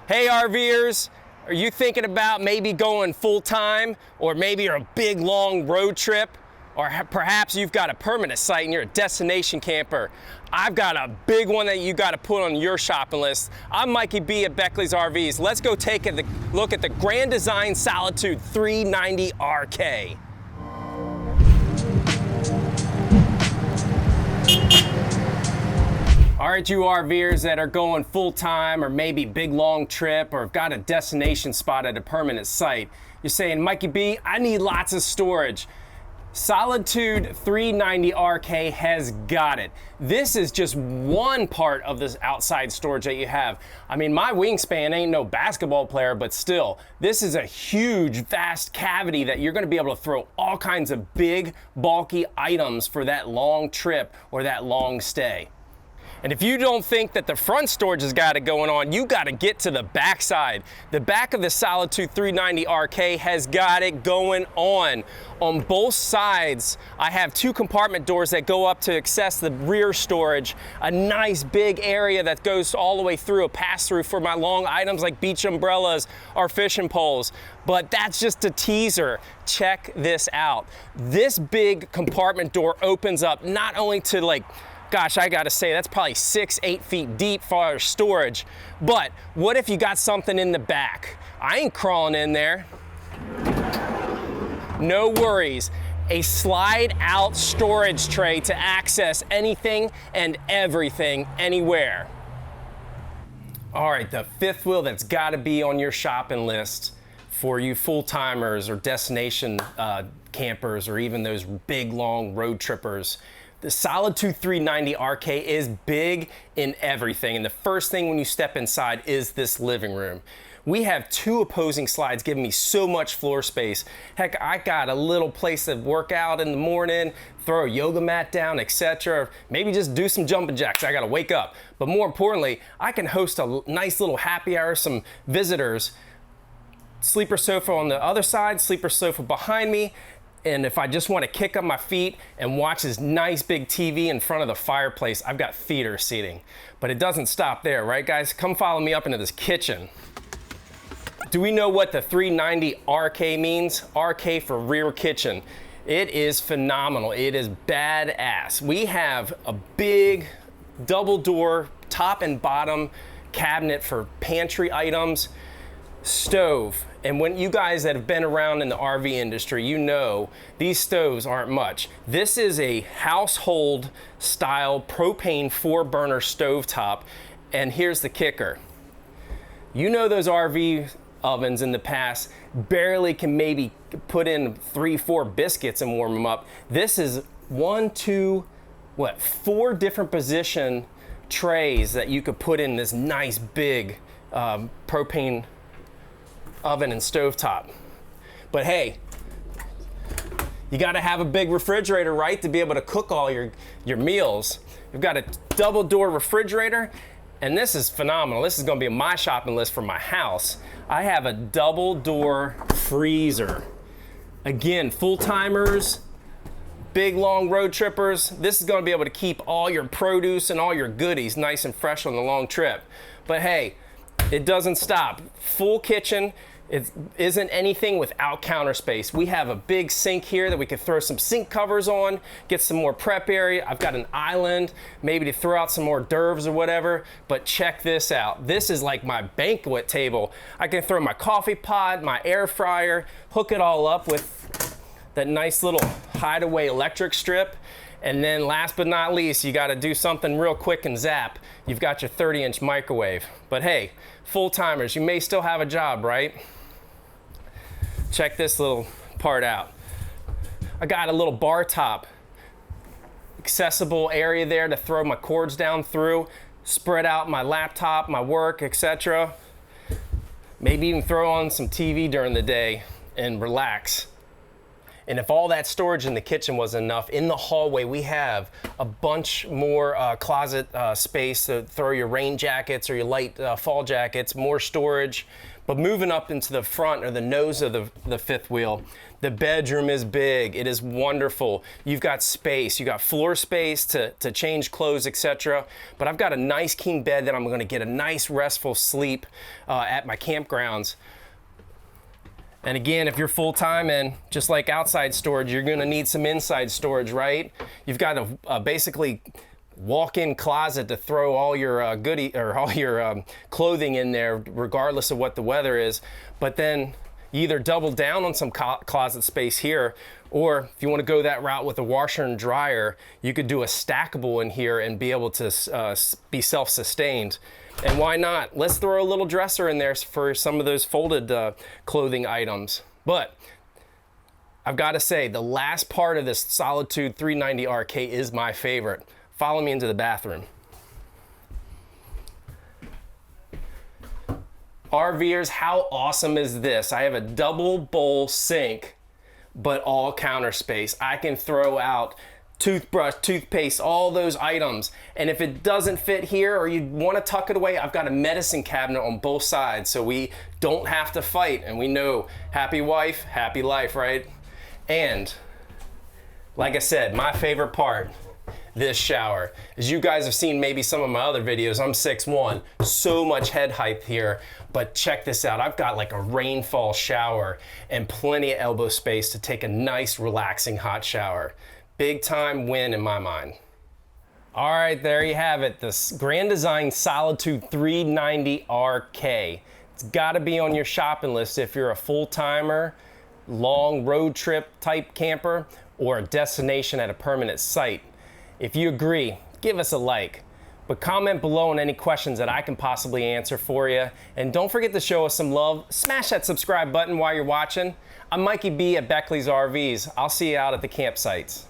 Hey RVers, are you thinking about maybe going full-time, or maybe you're a big long road trip, or perhaps you've got a permanent site and you're a destination camper? I've got a big one that you got to put on your shopping list. I'm Mikey B at Beckley's RVs. Let's go take a look at the Grand Design Solitude 390RK. All right, you RVers that are going full-time or maybe big long trip or have got a destination spot at a permanent site, you're saying, Mikey B, I need lots of storage. Solitude 390RK has got it. This is just one part of this outside storage that you have. I mean, my wingspan ain't no basketball player, but still, this is a huge, vast cavity that you're gonna be able to throw all kinds of big, bulky items for that long trip or that long stay. And if you don't think that the front storage has got it going on, you got to get to the back side. The back of the Solitude 390RK has got it going on. On both sides, I have two compartment doors that go up to access the rear storage, a nice big area that goes all the way through, a pass-through for my long items like beach umbrellas or fishing poles. But that's just a teaser. Check this out. This big compartment door opens up not only to gosh, I gotta say, that's probably 6-8 feet deep for our storage. But what if you got something in the back? I ain't crawling in there. No worries. A slide out storage tray to access anything and everything anywhere. All right, the fifth wheel that's gotta be on your shopping list for you full-timers or destination campers or even those big long road trippers. The Solitude 390RK is big in everything, and the first thing when you step inside is this living room. We have two opposing slides giving me so much floor space. Heck, I got a little place to work out in the morning, throw a yoga mat down, etc. Maybe just do some jumping jacks. I gotta wake up. But more importantly, I can host a nice little happy hour, some visitors. Sleeper sofa on the other side, sleeper sofa behind me. And if I just want to kick up my feet and watch this nice big TV in front of the fireplace, I've got theater seating. But it doesn't stop there, right guys? Come follow me up into this kitchen. Do we know what the 390RK means? RK for rear kitchen. It is phenomenal. It is badass. We have a big double door, top and bottom cabinet for pantry items, stove. And when you guys that have been around in the RV industry, you know these stoves aren't much. This is a household style propane 4-burner stovetop. And here's the kicker. You know those RV ovens in the past barely can maybe put in 3-4 biscuits and warm them up. This is 4 different position trays that you could put in this nice big propane oven and stovetop. But hey, you gotta have a big refrigerator, right, to be able to cook all your meals. You've got a double door refrigerator, and this is phenomenal. This is gonna be on my shopping list for my house. I have a double door freezer. Again, full-timers, big long road trippers, this is gonna be able to keep all your produce and all your goodies nice and fresh on the long trip. But hey, it doesn't stop. Full kitchen. It isn't anything without counter space. We have a big sink here that we could throw some sink covers on, get some more prep area. I've got an island, maybe to throw out some more hors d'oeuvres or whatever, but check this out. This is like my banquet table. I can throw my coffee pot, my air fryer, hook it all up with that nice little hideaway electric strip. And then last but not least, you gotta do something real quick and zap. You've got your 30-inch microwave. But hey, full-timers, you may still have a job, right? Check this little part out. I got a little bar top, accessible area there to throw my cords down through, spread out my laptop, my work, etc. Maybe even throw on some TV during the day and relax. And if all that storage in the kitchen wasn't enough, in the hallway we have a bunch more closet space to throw your rain jackets or your light fall jackets, more storage. But moving up into the front or the nose of the fifth wheel, the bedroom is big. It is wonderful. You've got space. You got floor space to change clothes, etc. But I've got a nice king bed that I'm going to get a nice restful sleep at my campgrounds. And again, if you're full-time and just like outside storage, you're going to need some inside storage, right? You've got a basically walk-in closet to throw all your all your clothing in there, regardless of what the weather is. But then you either double down on some closet space here, or if you want to go that route with a washer and dryer, you could do a stackable in here and be able to be self-sustained. And why not? Let's throw a little dresser in there for some of those folded clothing items. But I've got to say, the last part of this Solitude 390RK is my favorite. Follow me into the bathroom. RVers, how awesome is this? I have a double bowl sink, but all counter space. I can throw out toothbrush, toothpaste, all those items. And if it doesn't fit here or you want to tuck it away, I've got a medicine cabinet on both sides so we don't have to fight. And we know, happy wife, happy life, right? And like I said, my favorite part, this shower. As you guys have seen maybe some of my other videos, I'm 6'1", so much head height here, but check this out. I've got like a rainfall shower and plenty of elbow space to take a nice relaxing hot shower. Big time win in my mind. All right, there you have it, the Grand Design Solitude 390RK. It's gotta be on your shopping list if you're a full-timer, long road trip type camper, or a destination at a permanent site. If you agree, give us a like, but comment below on any questions that I can possibly answer for you. And don't forget to show us some love. Smash that subscribe button while you're watching. I'm Mikey B at Beckley's RVs. I'll see you out at the campsites.